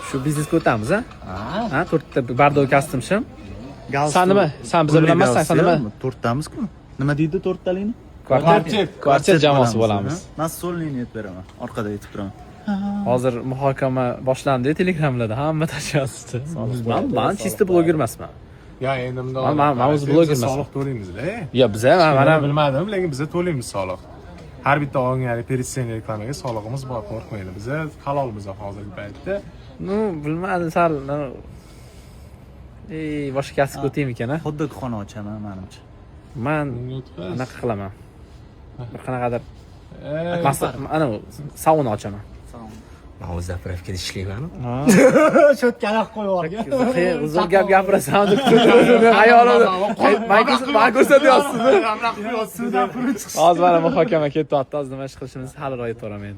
Shu biznesga o'tamiz, ha? Ha, 4 ta bardo kostyum shim. San nima? San biza bilan emas, san nima? 4tamiz-ku. Nima deydi 4talikni? Kvartet jamoasi bo'lamiz. Nassolni aytib beraman. Orqada aytib turaman. Hozir muhokama boshlandi Telegramlarda, hamma tashyapti. Men chista bloger emasman. Ya endi bundoq. Men o'zi bloger emasman. Soliq to'laymiz-da. Yo, biza Mana bilmadim, lekin biz to'laymiz soliq. Har bitta olgan peritsen reklamaga solig'imiz bor, qo'rqmaydi. Biz halolmiz hozirgi paytda. Ну, bilmadim, sal boshqa kasbga o'taymikan, ha? Xuddi xona ochaman menimcha. Men anaqa qilaman. Bir qanaqadir ana sauna ochaman. Men o'z zapravkada ishlayman. Sho'tkalar qo'yib yuborgan. Uzun gap gapirasan deb hayolim. Men ko'rsatyapsiz. Hozir mana muhokama ketyapti. Hozir nima ish qilishimizni hali ro'yib boraman.